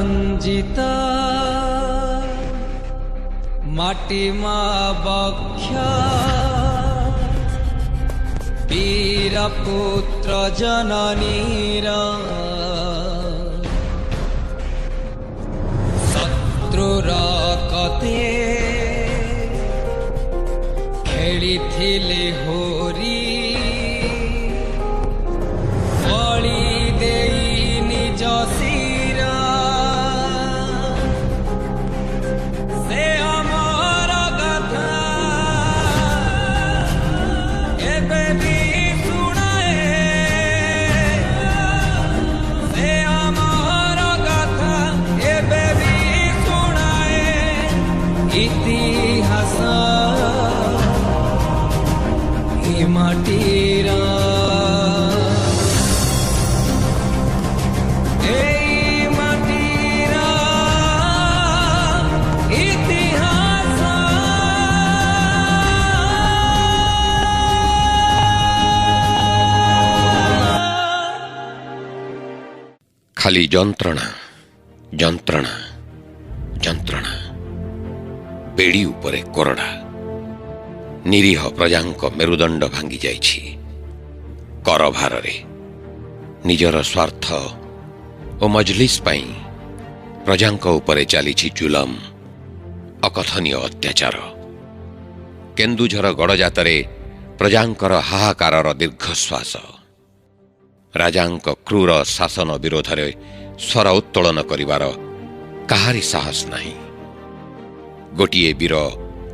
ରଞ୍ଜିତା ମାଟି ମା ବକ୍ଷ ବୀର ପୁତ୍ର ଜନନୀର ଶତ୍ରୁର କତେ ଖେଳିଥିଲେ ହୋରି ବଳି ଦେଇ ନିଜ ଶିର ସେ ଅମର ଗାଥା ଏବେ ବି ଶୁଣାଏ ସେ ଅମର ଗାଥା ଏବେ ବି ଶୁଣାଏ ଇତିହାସ ମାଟିର ଏଇ ମାଟିର ଇତିହାସ। ଖାଲି ଯନ୍ତ୍ରଣା ଯନ୍ତ୍ରଣା ଯନ୍ତ୍ରଣା ବେଡ଼ି ଉପରେ କୋରଡ଼ା ନିରୀହ ପ୍ରଜାଙ୍କ ମେରୁଦଣ୍ଡ ଭାଙ୍ଗି ଯାଇଛି କର ଭାରରେ। ନିଜର ସ୍ୱାର୍ଥ ଓ ମଜଲିସ୍ ପାଇଁ ପ୍ରଜାଙ୍କ ଉପରେ ଚାଲିଛି ଜୁଲମ, ଅକଥନୀୟ ଅତ୍ୟାଚାର। କେନ୍ଦୁଝର ଗଡ଼ଜାତରେ ପ୍ରଜାଙ୍କର ହାହାକାରର ଦୀର୍ଘଶ୍ୱାସ। ରାଜାଙ୍କ କ୍ରୂର ଶାସନ ବିରୋଧରେ ସ୍ୱର ଉତ୍ତୋଳନ କରିବାର କାହାରି ସାହସ ନାହିଁ। ଗୋଟିଏ ବୀର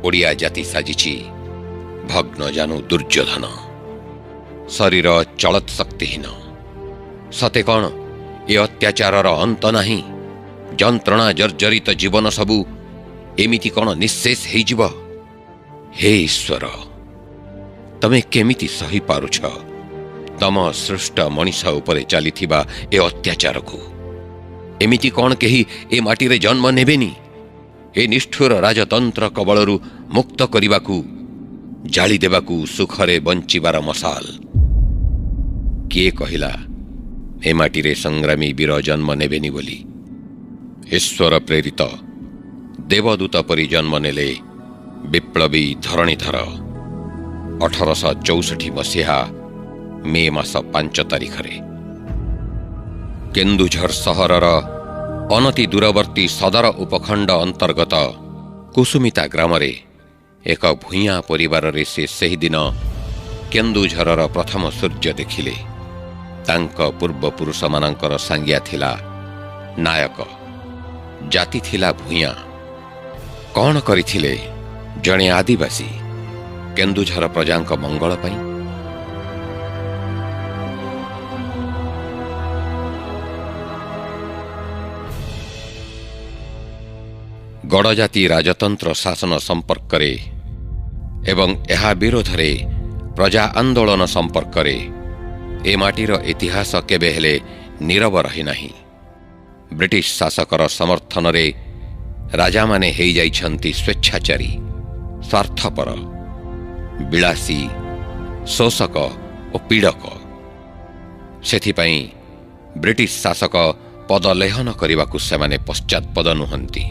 ଓଡ଼ିଆ ଜାତି ସାଜିଛି ଭଗ୍ନଜାନୁ ଦୁର୍ଯ୍ୟୋଧନ, ଶରୀର ଚଳତ୍ ଶକ୍ତିହୀନ। ସତେ କ'ଣ ଏ ଅତ୍ୟାଚାରର ଅନ୍ତ ନାହିଁ? ଯନ୍ତ୍ରଣା ଜର୍ଜରିତ ଜୀବନ ସବୁ ଏମିତି କ'ଣ ନିଃଶେଷ ହେଇଯିବ? ହେ ଈଶ୍ୱର, ତମେ କେମିତି ସହିପାରୁଛ ତମ ସୃଷ୍ଟ ମଣିଷ ଉପରେ ଚାଲିଥିବା ଏ ଅତ୍ୟାଚାରକୁ? ଏମିତି କ'ଣ କେହି ଏ ମାଟିରେ ଜନ୍ମ ନେବେନି ଏ ନିଷ୍ଠୁର ରାଜତନ୍ତ୍ର କବଳରୁ ମୁକ୍ତ କରିବାକୁ, ଜାଳି ଦେବାକୁ ସୁଖରେ ବଞ୍ଚିବାର ମଶାଲ? କିଏ କହିଲା ଏ ମାଟିରେ ସଂଗ୍ରାମୀ ବୀର ଜନ୍ମ ନେବେନି ବୋଲି? ଈଶ୍ୱର ପ୍ରେରିତ ଦେବଦୂତ ପରି ଜନ୍ମ ନେଲେ ବିପ୍ଳବୀ ଧରଣୀଧର 1864 ମସିହା ମେ ମାସ 5 ତାରିଖରେ କେନ୍ଦୁଝର ସହରର ଅନତି ଦୂରବର୍ତ୍ତୀ ସଦର ଉପଖଣ୍ଡ ଅନ୍ତର୍ଗତ କୁସୁମିତା ଗ୍ରାମରେ ଏକ ଭୂଇଁଆ ପରିବାରରେ ସେ ସେହିଦିନ କେନ୍ଦୁଝରର ପ୍ରଥମ ସୂର୍ଯ୍ୟ ଦେଖିଲେ। ତାଙ୍କ ପୂର୍ବପୁରୁଷମାନଙ୍କର ସାଙ୍ଗିଆ ଥିଲା ନାୟକ, ଜାତି ଥିଲା ଭୂଇଁଆ। କ'ଣ କରିଥିଲେ ଜଣେ ଆଦିବାସୀ କେନ୍ଦୁଝର ପ୍ରଜାଙ୍କ ମଙ୍ଗଳ ପାଇଁ? ଗଡ଼ଜାତି ରାଜତନ୍ତ୍ର ଶାସନ ସମ୍ପର୍କରେ ଏବଂ ଏହା ବିରୋଧରେ ପ୍ରଜା ଆନ୍ଦୋଳନ ସମ୍ପର୍କରେ ଏ ମାଟିର ଇତିହାସ କେବେ ହେଲେ ନୀରବ ରହିନାହିଁ। ବ୍ରିଟିଶ ଶାସକର ସମର୍ଥନରେ ରାଜାମାନେ ହେଇଯାଇଛନ୍ତି ସ୍ୱେଚ୍ଛାଚାରୀ, ସ୍ୱାର୍ଥପର, ବିଳାସୀ, ଶୋଷକ ଓ ପୀଡ଼କ। ସେଥିପାଇଁ ବ୍ରିଟିଶ ଶାସକ ପଦଲେହନ କରିବାକୁ ସେମାନେ ପଶ୍ଚାତ୍ପଦ ନୁହନ୍ତି।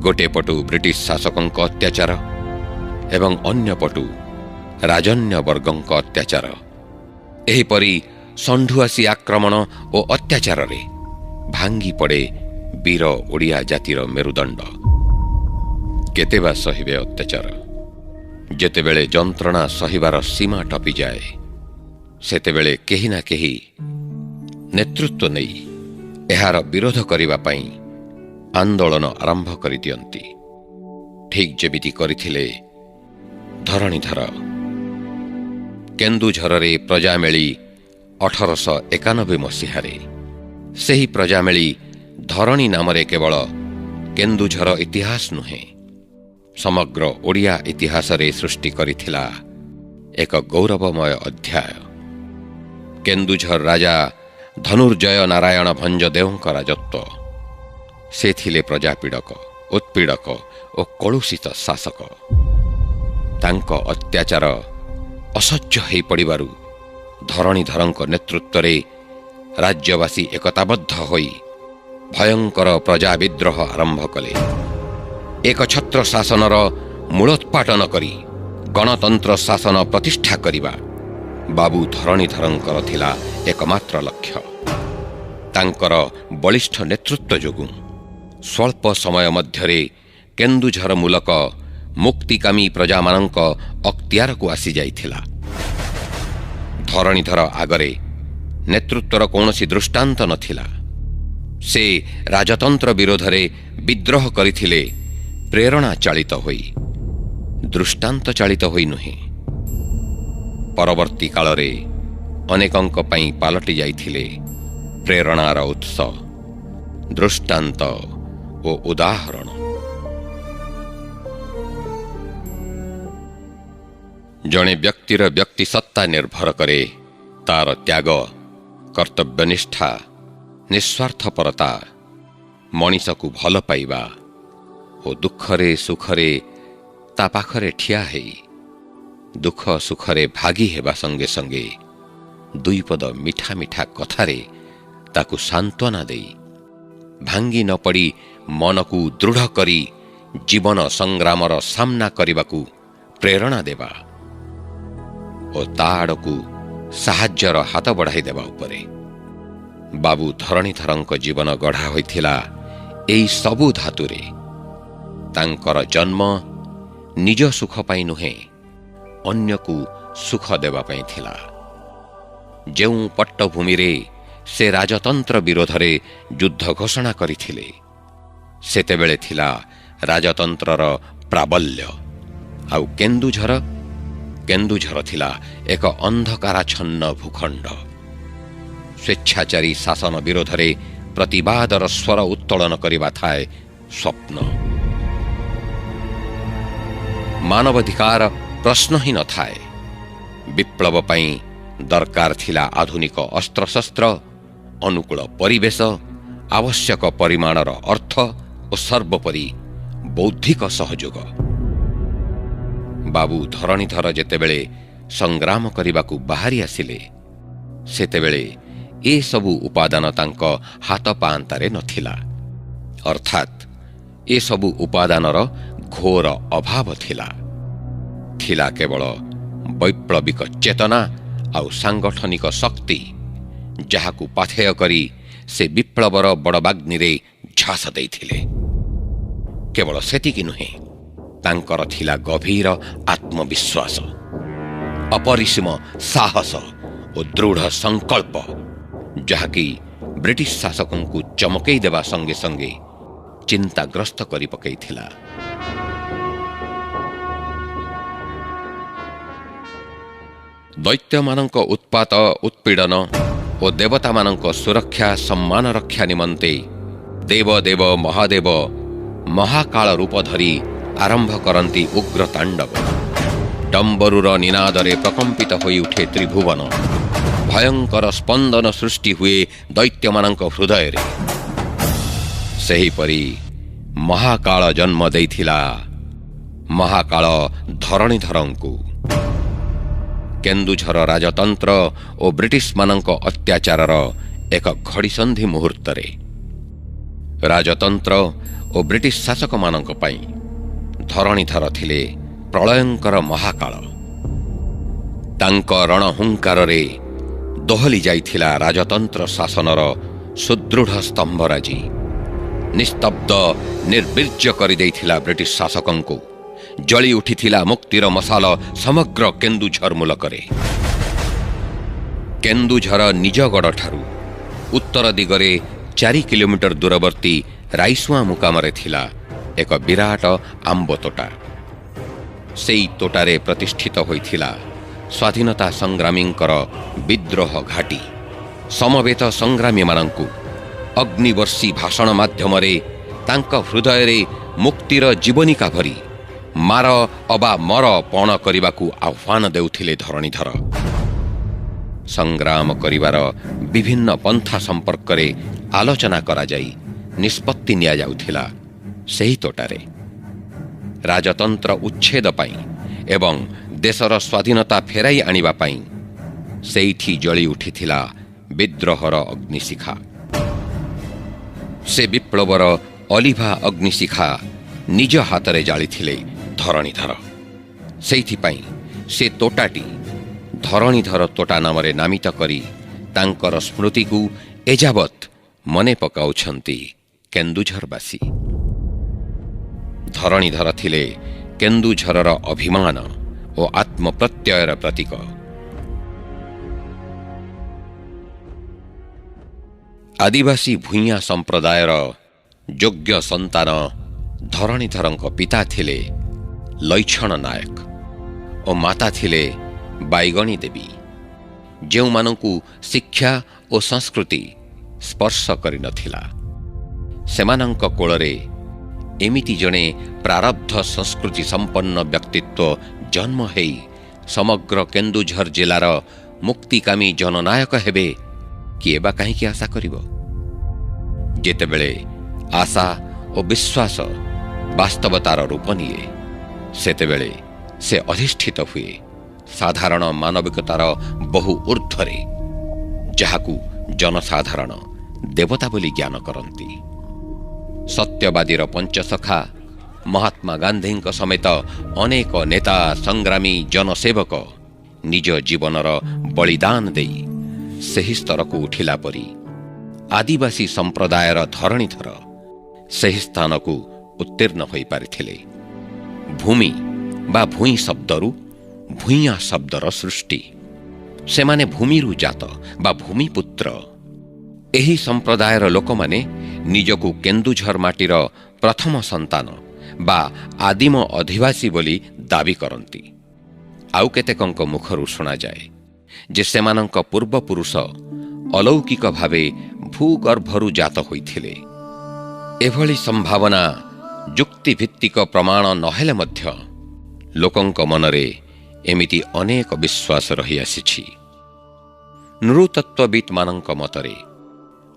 ଗୋଟିଏ ପଟୁ ବ୍ରିଟିଶ ଶାସକଙ୍କ ଅତ୍ୟାଚାର ଏବଂ ଅନ୍ୟ ପଟୁ ରାଜନ୍ୟ ବର୍ଗଙ୍କ ଅତ୍ୟାଚାର। ଏହିପରି ଷଣ୍ଢୁଆସୀ ଆକ୍ରମଣ ଓ ଅତ୍ୟାଚାରରେ ଭାଙ୍ଗି ପଡ଼େ ବୀର ଓଡ଼ିଆ ଜାତିର ମେରୁଦଣ୍ଡ। କେତେ ବା ସହିବେ ଅତ୍ୟାଚାର? ଯେତେବେଳେ ଯନ୍ତ୍ରଣା ସହିବାର ସୀମା ଟପିଯାଏ, ସେତେବେଳେ କେହି ନା କେହି ନେତୃତ୍ୱ ନେଇ ଏହାର ବିରୋଧ କରିବା ପାଇଁ ଆନ୍ଦୋଳନ ଆରମ୍ଭ କରିଦିଅନ୍ତି। ଠିକ୍ ଯେମିତି କରିଥିଲେ ଧରଣୀଧର। କେନ୍ଦୁଝରରେ ପ୍ରଜାମେଳି 1891 ମସିହାରେ। ସେହି ପ୍ରଜାମେଳି ଧରଣୀ ନାମରେ କେବଳ କେନ୍ଦୁଝର ଇତିହାସ ନୁହେଁ, ସମଗ୍ର ଓଡ଼ିଆ ଇତିହାସରେ ସୃଷ୍ଟି କରିଥିଲା ଏକ ଗୌରବମୟ ଅଧ୍ୟାୟ। କେନ୍ଦୁଝର ରାଜା ଧନୁର୍ଜୟ ନାରାୟଣ ଭଞ୍ଜଦେଓଙ୍କ ରାଜତ୍ୱ। ସେ ଥିଲେ ପ୍ରଜାପୀଡ଼କ, ଉତ୍ପୀଡ଼କ ଓ କଳୁଷିତ ଶାସକ। ତାଙ୍କ ଅତ୍ୟାଚାର ଅସହ୍ୟ ହୋଇପଡ଼ିବାରୁ ଧରଣୀଧରଙ୍କ ନେତୃତ୍ୱରେ ରାଜ୍ୟବାସୀ ଏକତାବଦ୍ଧ ହୋଇ ଭୟଙ୍କର ପ୍ରଜା ବିଦ୍ରୋହ ଆରମ୍ଭ କଲେ। ଏକଛତ୍ର ଶାସନର ମୂଳୋତ୍ପାଟନ କରି ଗଣତନ୍ତ୍ର ଶାସନ ପ୍ରତିଷ୍ଠା କରିବା ବାବୁ ଧରଣୀଧରଙ୍କର ଥିଲା ଏକମାତ୍ର ଲକ୍ଷ୍ୟ। ତାଙ୍କର ବଳିଷ୍ଠ ନେତୃତ୍ୱ ଯୋଗୁଁ ସ୍ୱଳ୍ପ ସମୟ ମଧ୍ୟରେ କେନ୍ଦୁଝର ମୂଲକ ମୁକ୍ତିକାମୀ ପ୍ରଜାମାନଙ୍କ ଅକ୍ତିଆରକୁ ଆସିଯାଇଥିଲା। ଧରଣୀଧର ଆଗରେ ନେତୃତ୍ୱର କୌଣସି ଦୃଷ୍ଟାନ୍ତ ନଥିଲା। ସେ ରାଜତନ୍ତ୍ର ବିରୋଧରେ ବିଦ୍ରୋହ କରିଥିଲେ ପ୍ରେରଣା ଚାଳିତ ହୋଇ, ଦୃଷ୍ଟାନ୍ତ ଚାଳିତ ହୋଇ ନୁହେଁ। ପରବର୍ତ୍ତୀ କାଳରେ ଅନେକଙ୍କ ପାଇଁ ପାଲଟି ଯାଇଥିଲେ ପ୍ରେରଣାର ଉତ୍ସ, ଦୃଷ୍ଟାନ୍ତ ଓ ଉଦାହରଣ। ଜଣେ ବ୍ୟକ୍ତିର ବ୍ୟକ୍ତି ସତ୍ତା ନିର୍ଭର କରେ ତାର ତ୍ୟାଗ, କର୍ତ୍ତବ୍ୟନିଷ୍ଠା, ନିଃସ୍ୱାର୍ଥପରତା, ମଣିଷକୁ ଭଲ ପାଇବା ଓ ଦୁଃଖରେ ସୁଖରେ ତା ପାଖରେ ଠିଆ ହେଇ ଦୁଃଖ ସୁଖରେ ଭାଗି ହେବା ସଙ୍ଗେ ସଙ୍ଗେ ଦୁଇପଦ ମିଠା ମିଠା କଥାରେ ତାକୁ ସାନ୍ତ୍ୱନା ଦେଇ ଭାଙ୍ଗି ନ ପଡ଼ି ମନକୁ ଦୃଢ଼ କରି ଜୀବନ ସଂଗ୍ରାମର ସାମ୍ନା କରିବାକୁ ପ୍ରେରଣା ଦେବା ଓ ତା ଆଡ଼କୁ ସାହାଯ୍ୟର ହାତ ବଢ଼ାଇ ଦେବା ଉପରେ ବାବୁ ଧରଣୀଧରଙ୍କ ଜୀବନ ଗଢ଼ା ହୋଇଥିଲା ଏହି ସବୁ ଧାତୁରେ। ତାଙ୍କର ଜନ୍ମ ନିଜ ସୁଖ ପାଇଁ ନୁହେଁ, ଅନ୍ୟକୁ ସୁଖ ଦେବା ପାଇଁ ଥିଲା। ଯେଉଁ ପଟ୍ଟଭୂମିରେ ସେ ରାଜତନ୍ତ୍ର ବିରୋଧରେ ଯୁଦ୍ଧ ଘୋଷଣା କରିଥିଲେ, ସେତେବେଳେ ଥିଲା ରାଜତନ୍ତ୍ରର ପ୍ରାବଲ୍ୟ। ଆଉ କେନ୍ଦୁଝର ଥିଲା ଏକ ଅନ୍ଧକାରାଚ୍ଛନ୍ନ ଭୂଖଣ୍ଡ। ସ୍ୱେଚ୍ଛାଚାରୀ ଶାସନ ବିରୋଧରେ ପ୍ରତିବାଦର ସ୍ୱର ଉତ୍ତୋଳନ କରିବା ଥାଏ ସ୍ୱପ୍ନ। ମାନବାଧିକାର ପ୍ରଶ୍ନ ହିଁ ନଥାଏ। ବିପ୍ଳବ ପାଇଁ ଦରକାର ଥିଲା ଆଧୁନିକ ଅସ୍ତ୍ରଶସ୍ତ୍ର, ଅନୁକୂଳ ପରିବେଶ, ଆବଶ୍ୟକ ପରିମାଣର ଅର୍ଥ ଓ ସର୍ବୋପରି ବୌଦ୍ଧିକ ସହଯୋଗ। ବାବୁ ଧରଣୀଧର ଯେତେବେଳେ ସଂଗ୍ରାମ କରିବାକୁ ବାହାରି ଆସିଲେ, ସେତେବେଳେ ଏସବୁ ଉପାଦାନ ତାଙ୍କ ହାତ ପାଆନ୍ତାରେ ନଥିଲା। ଅର୍ଥାତ୍ ଏସବୁ ଉପାଦାନର ଘୋର ଅଭାବ ଥିଲା। ଥିଲା କେବଳ ବୈପ୍ଳବିକ ଚେତନା ଆଉ ସାଂଗଠନିକ ଶକ୍ତି, ଯାହାକୁ ପାଥେୟ କରି ସେ ବିପ୍ଳବର ବଡ଼ବାଗ୍ନିରେ ଝାସ ଦେଇଥିଲେ। କେବଳ ସେତିକି ନୁହେଁ, ତାଙ୍କର ଥିଲା ଗଭୀର ଆତ୍ମବିଶ୍ୱାସ, ଅପରିସୀମ ସାହସ ଓ ଦୃଢ଼ ସଂକଳ୍ପ, ଯାହାକି ବ୍ରିଟିଶ ଶାସକଙ୍କୁ ଚମକେଇ ଦେବା ସଙ୍ଗେ ସଙ୍ଗେ ଚିନ୍ତାଗ୍ରସ୍ତ କରି ପକାଇଥିଲା। ଦୈତ୍ୟମାନଙ୍କ ଉତ୍ପାତ ଉତ୍ପୀଡ଼ନ ଓ ଦେବତାମାନଙ୍କ ସୁରକ୍ଷା ସମ୍ମାନ ରକ୍ଷା ନିମନ୍ତେ ଦେବଦେବ ମହାଦେବ ମହାକାଳ ରୂପ ଧରି ଆରମ୍ଭ କରନ୍ତି ଉଗ୍ର ତାଣ୍ଡବ। ଡମ୍ବରୁର ନିନାଦରେ ପ୍ରକମ୍ପିତ ହୋଇ ଉଠେ ତ୍ରିଭୁବନ। ଭୟଙ୍କର ସ୍ପନ୍ଦନ ସୃଷ୍ଟି ହୁଏ ଦୈତ୍ୟମାନଙ୍କ ହୃଦୟରେ। ସେହିପରି ମହାକାଳ ଜନ୍ମ ଦେଇଥିଲା ମହାକାଳ ଧରଣୀଧରଙ୍କୁ। କେନ୍ଦୁଝର ରାଜତନ୍ତ୍ର ଓ ବ୍ରିଟିଶମାନଙ୍କ ଅତ୍ୟାଚାରର ଏକ ଘଡ଼ିସନ୍ଧି ମୁହୂର୍ତ୍ତରେ ରାଜତନ୍ତ୍ର ଓ ବ୍ରିଟିଶ ଶାସକମାନଙ୍କ ପାଇଁ ଧରଣୀଧର ଥିଲେ ପ୍ରଳୟଙ୍କର ମହାକାଳ। ତାଙ୍କ ରଣହୁଙ୍କାରରେ ଦୋହଲି ଯାଇଥିଲା ରାଜତନ୍ତ୍ର ଶାସନର ସୁଦୃଢ଼ ସ୍ତମ୍ଭରାଜି। ନିସ୍ତବ୍ଧ ନିର୍ବୀର୍ଯ୍ୟ କରିଦେଇଥିଲା ବ୍ରିଟିଶ ଶାସକଙ୍କୁ। ଜଳି ଉଠିଥିଲା ମୁକ୍ତିର ମଶାଲ ସମଗ୍ର କେନ୍ଦୁଝର ମୂଲକରେ। କେନ୍ଦୁଝର ନିଜଗଡ଼ଠାରୁ ଉତ୍ତର ଦିଗରେ 4 କିଲୋମିଟର ଦୂରବର୍ତ୍ତୀ ରାଇସୁଆଁ ମୁକାମରେ ଥିଲା ଏକ ବିରାଟ ଆମ୍ବ ତୋଟା। ସେହି ତୋଟାରେ ପ୍ରତିଷ୍ଠିତ ହୋଇଥିଲା ସ୍ୱାଧୀନତା ସଂଗ୍ରାମୀଙ୍କର ବିଦ୍ରୋହ ଘାଟି। ସମବେତ ସଂଗ୍ରାମୀମାନଙ୍କୁ ଅଗ୍ନିବର୍ଷୀ ଭାଷଣ ମାଧ୍ୟମରେ ତାଙ୍କ ହୃଦୟରେ ମୁକ୍ତିର ଜୀବନିକା ଭରି ମାର ଅବା ମର ପଣ କରିବାକୁ ଆହ୍ୱାନ ଦେଉଥିଲେ ଧରଣୀଧର। ସଂଗ୍ରାମ କରିବାର ବିଭିନ୍ନ ପନ୍ଥା ସମ୍ପର୍କରେ ଆଲୋଚନା କରାଯାଇ ନିଷ୍ପତ୍ତି ନିଆଯାଉଥିଲା ସେହି ତୋଟାରେ। ରାଜତନ୍ତ୍ର ଉଚ୍ଛେଦ ପାଇଁ ଏବଂ ଦେଶର ସ୍ୱାଧୀନତା ଫେରାଇ ଆଣିବା ପାଇଁ ସେଇଠି ଜଳି ଉଠିଥିଲା ବିଦ୍ରୋହର ଅଗ୍ନିଶିଖା। ସେ ବିପ୍ଳବର ଅଲିଭା ଅଗ୍ନିଶିଖା ନିଜ ହାତରେ ଜାଳିଥିଲେ ଧରଣୀଧର। ସେଇଥିପାଇଁ ସେ ତୋଟାଟି ଧରଣୀଧର ତୋଟା ନାମରେ ନାମିତ କରି ତାଙ୍କର ସ୍ମୃତିକୁ ଏଯାବତ୍ ମନେ ପକାଉଛନ୍ତି କେନ୍ଦୁଝରବାସୀ। ଧରଣୀଧର ଥିଲେ କେନ୍ଦୁଝରର ଅଭିମାନ ଓ ଆତ୍ମପ୍ରତ୍ୟୟର ପ୍ରତୀକ। ଆଦିବାସୀ ଭୂଇଁଆ ସମ୍ପ୍ରଦାୟର ଯୋଗ୍ୟ ସନ୍ତାନ ଧରଣୀଧରଙ୍କ ପିତା ଥିଲେ ଲୈଛଣ ନାୟକ ଓ ମାତା ଥିଲେ ବାଇଗଣୀ ଦେବୀ, ଯେଉଁମାନଙ୍କୁ ଶିକ୍ଷା ଓ ସଂସ୍କୃତି ସ୍ପର୍ଶ କରିନଥିଲା। ସେମାନଙ୍କ କୋଳରେ ଏମିତି ଜଣେ ପ୍ରାରବ୍ଧ ସଂସ୍କୃତି ସମ୍ପନ୍ନ ବ୍ୟକ୍ତିତ୍ୱ ଜନ୍ମ ହେଇ ସମଗ୍ର କେନ୍ଦୁଝର ଜିଲ୍ଲାର ମୁକ୍ତିକାମୀ ଜନନାୟକ ହେବେ, କିଏ ବା କାହିଁକି ଆଶା କରିବ? ଯେତେବେଳେ ଆଶା ଓ ବିଶ୍ୱାସ ବାସ୍ତବତାର ରୂପ ନିଏ, ସେତେବେଳେ ସେ ଅଧିଷ୍ଠିତ ହୁଏ ସାଧାରଣ ମାନବିକତାର ବହୁ ଊର୍ଦ୍ଧ୍ୱରେ, ଯାହାକୁ ଜନସାଧାରଣ ଦେବତା ବୋଲି ଜ୍ଞାନ କରନ୍ତି। ସତ୍ୟବାଦୀର ପଞ୍ଚସଖା ମହାତ୍ମା ଗାନ୍ଧୀଙ୍କ ସମେତ ଅନେକ ନେତା, ସଂଗ୍ରାମୀ, ଜନସେବକ ନିଜ ଜୀବନର ବଳିଦାନ ଦେଇ ସେହି ସ୍ତରକୁ ଉଠିଲା ପରି ଆଦିବାସୀ ସମ୍ପ୍ରଦାୟର ଧରଣୀଧର ସେହି ସ୍ଥାନକୁ ଉତ୍ତୀର୍ଣ୍ଣ ହୋଇପାରିଥିଲେ। ଭୂମି ବା ଭୂଇଁ ଶବ୍ଦରୁ ଭୂଇଁଆ ଶବ୍ଦର ସୃଷ୍ଟି। ସେମାନେ ଭୂମିରୁ ଜାତ ବା ଭୂମିପୁତ୍ର। ଏହି ସମ୍ପ୍ରଦାୟର ଲୋକମାନେ ନିଜକୁ କେନ୍ଦୁଝର ମାଟିର ପ୍ରଥମ ସନ୍ତାନ ବା ଆଦିମ ଅଧିବାସୀ ବୋଲି ଦାବି କରନ୍ତି। ଆଉ କେତେକଙ୍କ ମୁଖରୁ ଶୁଣାଯାଏ ଯେ ସେମାନଙ୍କ ପୂର୍ବପୁରୁଷ ଅଲୌକିକ ଭାବେ ଭୂଗର୍ଭରୁ ଜାତ ହୋଇଥିଲେ। ଏଭଳି ସମ୍ଭାବନା ଯୁକ୍ତିଭିତ୍ତିକ ପ୍ରମାଣ ନହେଲେ ମଧ୍ୟ ଲୋକଙ୍କ ମନରେ ଏମିତି ଅନେକ ବିଶ୍ୱାସ ରହିଆସିଛି। ନୃତତ୍ତ୍ୱବିତ୍ମାନଙ୍କ ମତରେ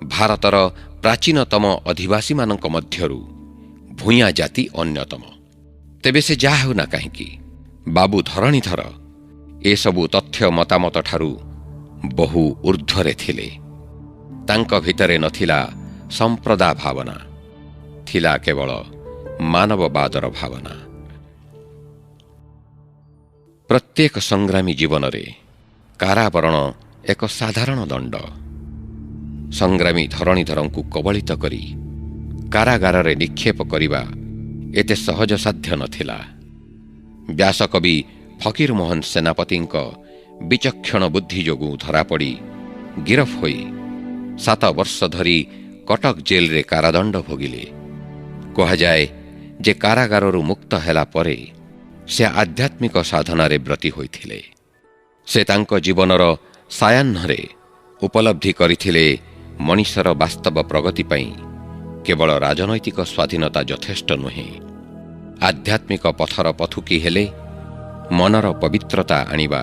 ଭାରତର ପ୍ରାଚୀନତମ ଅଧିବାସୀମାନଙ୍କ ମଧ୍ୟରୁ ଭୂଇଁଆ ଜାତି ଅନ୍ୟତମ। ତେବେ ସେ ଯାହା ହେଉନା କାହିଁକି, ବାବୁ ଧରଣୀଧର ଏସବୁ ତଥ୍ୟ ମତାମତଠାରୁ ବହୁ ଊର୍ଦ୍ଧ୍ୱରେ ଥିଲେ। ତାଙ୍କ ଭିତରେ ନଥିଲା ସମ୍ପ୍ରଦାୟ ଭାବନା, ଥିଲା କେବଳ ମାନବବାଦର ଭାବନା। ପ୍ରତ୍ୟେକ ସଂଗ୍ରାମୀ ଜୀବନରେ କାରାବରଣ ଏକ ସାଧାରଣ ଦଣ୍ଡ। ସଂଗ୍ରାମୀ ଧରଣୀଧରଙ୍କୁ କବଳିତ କରି କାରାଗାରରେ ନିକ୍ଷେପ କରିବା ଏତେ ସହଜସାଧ୍ୟ ନଥିଲା। ବ୍ୟାସକବି ଫକୀରମୋହନ ସେନାପତିଙ୍କ ବିଚକ୍ଷଣ ବୁଦ୍ଧି ଯୋଗୁଁ ଧରାପଡ଼ି ଗିରଫ ହୋଇ 7 ବର୍ଷ ଧରି କଟକ ଜେଲରେ କାରାଦଣ୍ଡ ଭୋଗିଲେ। କୁହାଯାଏ ଯେ କାରାଗାରରୁ ମୁକ୍ତ ହେଲା ପରେ ସେ ଆଧ୍ୟାତ୍ମିକ ସାଧନାରେ ବ୍ରତୀ ହୋଇଥିଲେ। ସେ ତାଙ୍କ ଜୀବନର ସାୟାହ୍ନରେ ଉପଲବ୍ଧି କରିଥିଲେ ମଣିଷର ବାସ୍ତବ ପ୍ରଗତି ପାଇଁ କେବଳ ରାଜନୈତିକ ସ୍ୱାଧୀନତା ଯଥେଷ୍ଟ ନୁହେଁ, ଆଧ୍ୟାତ୍ମିକ ପଥର ପଥୁକି ହେଲେ ମନର ପବିତ୍ରତା ଆଣିବା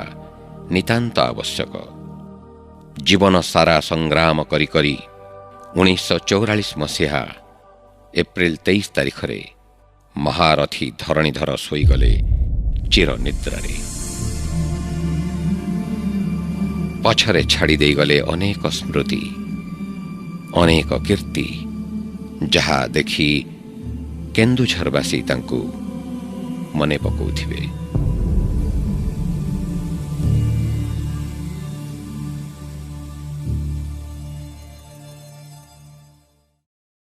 ନିତାନ୍ତ ଆବଶ୍ୟକ। ଜୀବନ ସାରା ସଂଗ୍ରାମ କରି କରି 1944 ମସିହା ଏପ୍ରିଲ 23 ତାରିଖରେ ମହାରଥୀ ଧରଣୀଧର ଶୋଇଗଲେ ଚିରନିଦ୍ରାରେ। ପଛରେ ଛାଡ଼ି ଦେଇଗଲେ ଅନେକ ସ୍ମୃତି, ଅନେକ କୀର୍ତ୍ତି, ଯାହା ଦେଖି କେନ୍ଦୁଝରବାସୀ ତାଙ୍କୁ ମନେ ପକାଉଥିବେ।